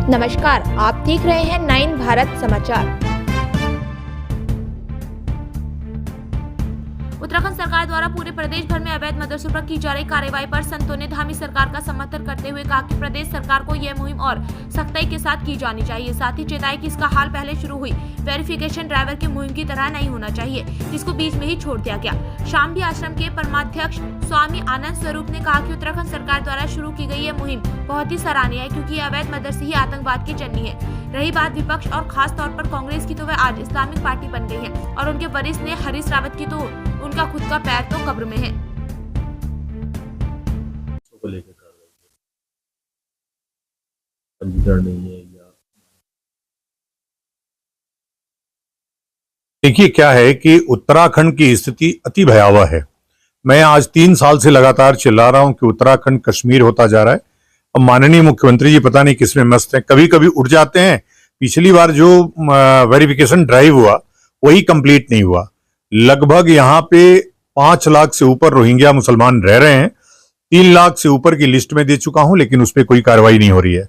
नमस्कार, आप देख रहे हैं 9 भारत समाचार। उत्तराखंड सरकार द्वारा पूरे प्रदेश भर में अवैध मदरसों पर की जा रही कार्रवाई पर संतों ने धामी सरकार का समर्थन करते हुए कहा कि प्रदेश सरकार को यह मुहिम और सख्ती के साथ की जानी चाहिए। साथ ही चेताई कि इसका हाल पहले शुरू हुई वेरिफिकेशन ड्राइवर की मुहिम की तरह नहीं होना चाहिए, जिसको बीच में ही छोड़ दिया गया। शामली आश्रम के परमाध्यक्ष स्वामी आनंद स्वरूप ने कहा कि उत्तराखंड सरकार द्वारा शुरू की गई यह मुहिम बहुत ही सराहनीय है, क्योंकि अवैध मदरसे ही आतंकवाद की जननी है। रही बात विपक्ष और खास तौर पर कांग्रेस की, तो वह आज इस्लामिक पार्टी बन गई है और उनके वरिष्ठ ने हरीश रावत की, तो उनका खुद का पैर तो कब्र में है। देखिए, क्या है कि उत्तराखंड की स्थिति अति भयावह है। मैं आज 3 साल से लगातार चिल्ला रहा हूं कि उत्तराखंड कश्मीर होता जा रहा है। अब माननीय मुख्यमंत्री जी पता नहीं किसमें मस्त हैं, कभी कभी उठ जाते हैं। पिछली बार जो वेरिफिकेशन ड्राइव हुआ वही कंप्लीट नहीं हुआ। लगभग यहाँ पे 5 लाख से ऊपर रोहिंग्या मुसलमान रह रहे हैं। 3 लाख से ऊपर की लिस्ट में दे चुका हूं, लेकिन उस पर कोई कार्रवाई नहीं हो रही है।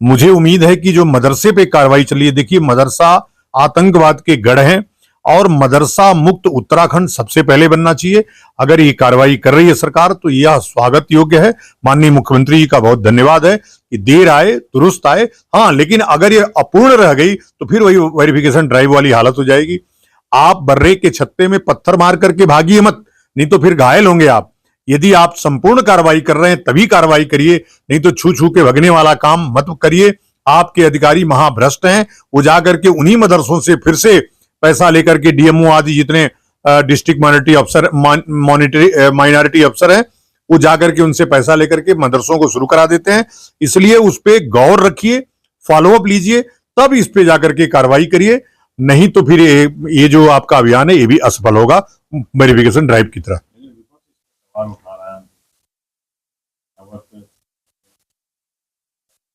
मुझे उम्मीद है कि जो मदरसे पे कार्रवाई चली है, देखिए मदरसा आतंकवाद के गढ़ हैं और मदरसा मुक्त उत्तराखंड सबसे पहले बनना चाहिए। अगर ये कार्रवाई कर रही है सरकार तो यह स्वागत योग्य है। माननीय मुख्यमंत्री जी का बहुत धन्यवाद है कि देर आए दुरुस्त आए। हाँ, लेकिन अगर ये अपूर्ण रह गई तो फिर वही वेरिफिकेशन ड्राइव वाली हालत हो जाएगी। आप बर्रे के छत्ते में पत्थर मार करके भागिए मत, नहीं तो फिर घायल होंगे आप। यदि आप संपूर्ण कार्रवाई कर रहे हैं तभी कार्रवाई करिए, नहीं तो छू छू के भगने वाला काम मत करिए। आपके अधिकारी महाभ्रष्ट हैं, वो जाकर के उन्हीं मदरसों से फिर से पैसा लेकर के डीएमओ आदि जितने डिस्ट्रिक्ट माइनॉरिटी अफसर माइनॉरिटी अफसर हैं, वो जाकर के उनसे पैसा लेकर के मदरसों को शुरू करा देते हैं। इसलिए उस पे गौर रखिए, फॉलोअप लीजिए, तब इस पे जाकर के कार्रवाई करिए। नहीं तो फिर ये जो आपका अभियान है ये भी असफल होगा वेरिफिकेशन ड्राइव की तरह।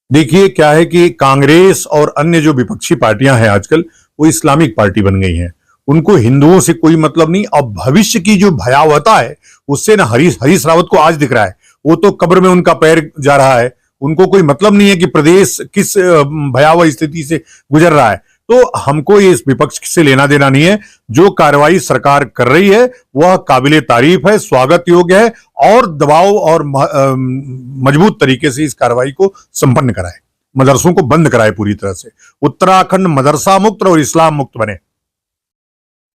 देखिए, क्या है कि कांग्रेस और अन्य जो विपक्षी पार्टियां हैं आजकल, वो इस्लामिक पार्टी बन गई हैं। उनको हिंदुओं से कोई मतलब नहीं। अब भविष्य की जो भयावहता है उससे ना हरीश रावत को आज दिख रहा है, वो तो कब्र में उनका पैर जा रहा है। उनको कोई मतलब नहीं है कि प्रदेश किस भयावह स्थिति से गुजर रहा है। तो हमको ये इस विपक्ष से लेना देना नहीं है। जो कार्रवाई सरकार कर रही है वह काबिले तारीफ है, स्वागत योग्य है, और दबाव और मजबूत तरीके से इस कार्रवाई को संपन्न कराए, मदरसों को बंद कराए पूरी तरह से। उत्तराखंड मदरसा मुक्त और इस्लाम मुक्त बने।